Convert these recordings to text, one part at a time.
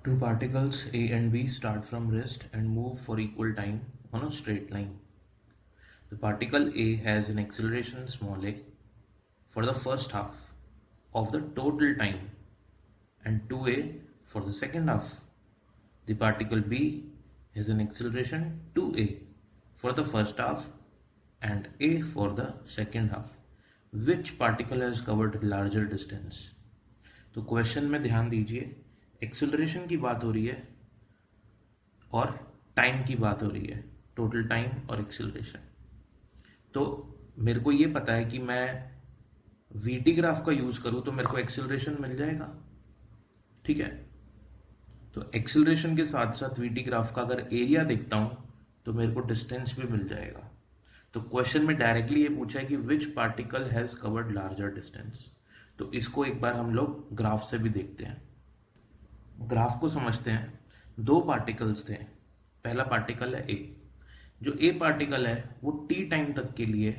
Two particles A and B start from rest and move for equal time on a straight line. The particle A has an acceleration small a for the first half of the total time and 2a for the second half. The particle B has an acceleration 2a for the first half and a for the second half. Which particle has covered larger distance? तो question में ध्यान दीजिए, acceleration की बात हो रही है और टाइम की बात हो रही है, टोटल टाइम और एक्सेलरेशन। तो मेरे को ये पता है कि मैं वीटी ग्राफ का यूज करूं तो मेरे को एक्सेलरेशन मिल जाएगा, ठीक है। तो एक्सेलरेशन के साथ साथ वीटी ग्राफ का अगर एरिया देखता हूं तो मेरे को डिस्टेंस भी मिल जाएगा। तो क्वेश्चन में डायरेक्टली ये पूछा है कि which particle has covered larger distance. तो इसको एक बार हम लोग ग्राफ से भी देखते हैं। ग्राफ को समझते हैं। दो पार्टिकल्स थे, पहला पार्टिकल है ए। जो ए पार्टिकल है वो टी टाइम तक के लिए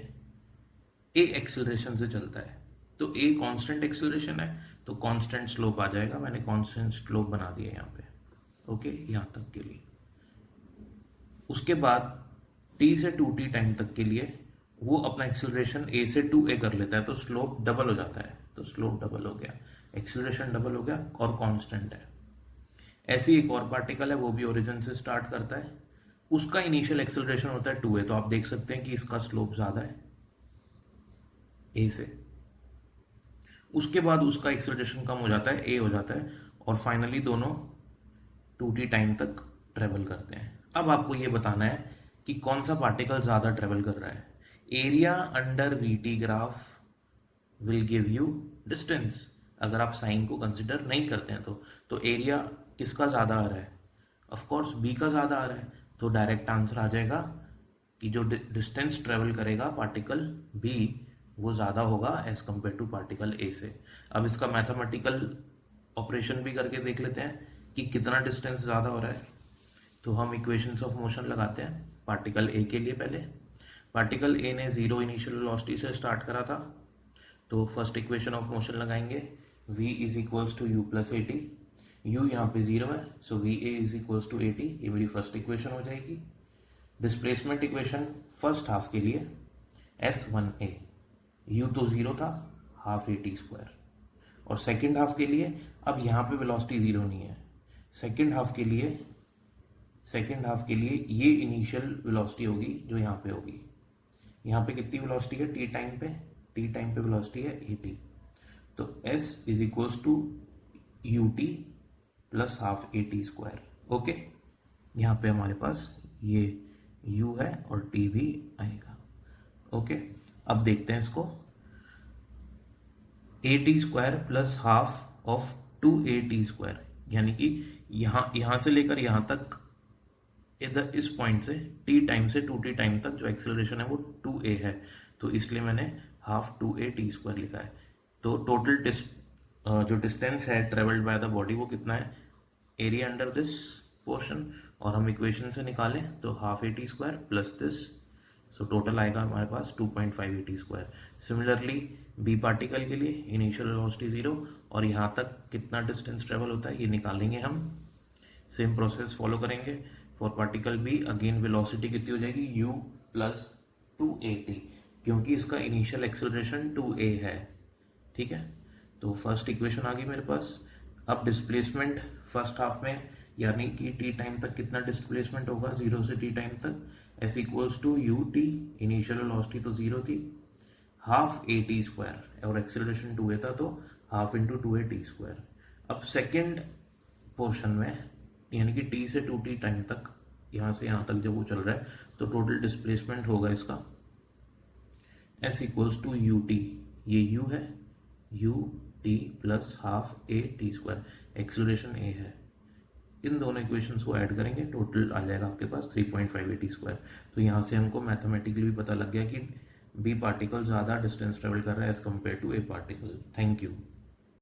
ए एक्सेलरेशन से चलता है। तो ए कांस्टेंट एक्सेलरेशन है तो कांस्टेंट स्लोप आ जाएगा। मैंने कांस्टेंट स्लोप बना दिया यहाँ पे, ओके, यहां तक के लिए। उसके बाद टी से 2t टाइम तक के लिए वो अपना एक्सेलरेशन ए से 2a कर लेता है, तो स्लोप डबल हो जाता है। तो स्लोप डबल हो गया, एक्सेलरेशन डबल हो गया और कांस्टेंट है। ऐसी एक और पार्टिकल है, वो भी ओरिजिन से स्टार्ट करता है। उसका इनिशियल एक्सेलरेशन होता है 2a। तो आप देख सकते हैं कि इसका स्लोप ज्यादा है ए से। उसके बाद उसका एक्सेलरेशन कम हो जाता है, ए हो जाता है, और फाइनली दोनों 2t टाइम तक ट्रेवल करते हैं। अब आपको ये बताना है कि कौन सा पार्टिकल ज्यादा ट्रेवल कर रहा है। Area under VT graph will give you distance. अगर आप साइन को कंसिडर नहीं करते हैं तो एरिया किसका ज्यादा आ रहा है? ऑफ कोर्स बी का ज्यादा आ रहा है। तो डायरेक्ट आंसर आ जाएगा कि जो डिस्टेंस ट्रेवल करेगा पार्टिकल बी वो ज्यादा होगा as compare to particle A से। अब इसका मैथमेटिकल ऑपरेशन भी करके देख लेते हैं कि कितना डिस्टेंस ज्यादा हो रहा है। तो हम इक्वेशंस ऑफ मोशन लगाते हैं पार्टिकल ए के लिए। पहले पार्टिकल ए ने जीरो इनिशियल वेलोसिटी से स्टार्ट करा था, तो फर्स्ट इक्वेशन ऑफ मोशन लगाएंगे v is equals to u plus a t. U यहाँ पे जीरो है, so v a is equals to a t. ये मेरी फर्स्ट इक्वेशन हो जाएगी। डिस्प्लेसमेंट इक्वेशन फर्स्ट हाफ के लिए एस वन ए, यू तो जीरो था, हाफ ए टी स्क्वायर। और सेकेंड हाफ के लिए अब यहाँ पे वेलोसिटी जीरो नहीं है। सेकेंड हाफ के लिए ये इनिशियल वेलोसिटी होगी जो यहाँ पे होगी। यहाँ पे कितनी वेलोसिटी है टी टाइम पे वेलोसिटी है ए टी। तो s is equals to u t plus half a t square. Okay, यहाँ पे हमारे पास ये u है और t भी आएगा। ओके, अब देखते हैं इसको। ए t square plus half of 2at square, यानी कि यहां से लेकर यहां तक, इधर इस पॉइंट से t टाइम से 2t टाइम तक जो एक्सेलरेशन है वो 2a है, तो इसलिए मैंने हाफ 2at स्क्वायर लिखा है। तो टोटल जो डिस्टेंस है ट्रेवल्ड बाय द बॉडी वो कितना है? एरिया अंडर दिस पोर्शन, और हम इक्वेशन से निकालें तो half a t square plus this, so total आएगा हमारे पास 2.5 a t square. Similarly B particle के लिए इनिशियल वेलोसिटी जीरो और यहाँ तक कितना डिस्टेंस ट्रेवल होता है ये निकालेंगे हम। सेम प्रोसेस फॉलो करेंगे। For particle B again velocity कितनी हो जाएगी? u प्लस 2at, क्योंकि इसका इनिशियल एक्सेलरेशन 2a है, ठीक है। तो फर्स्ट इक्वेशन आ गई मेरे पास। अब डिस्प्लेसमेंट फर्स्ट हाफ में, यानी कि टी टाइम तक कितना डिस्प्लेसमेंट होगा जीरो से टी टाइम तक, s equals to u t, initial velocity तो जीरो थी, हाफ ए टी स्क्वायर, और एक्सेलरेशन 2a था तो हाफ इंटू 2at स्क्वायर। अब सेकेंड पोर्शन में, यानी कि t से 2t टाइम तक, यहां से यहां तक जब वो चल रहा है तो टोटल डिस्प्लेसमेंट होगा इसका s equals to u t, ये u है, u t plus half a t square, acceleration a है। इन दोनों इक्वेशंस को ऐड करेंगे, टोटल आ जाएगा आपके पास 3.5 ए टी स्क्वायर। तो यहाँ से हमको मैथमेटिकली भी पता लग गया कि बी पार्टिकल ज़्यादा डिस्टेंस ट्रेवल कर रहा है as compare to A particle. Thank you.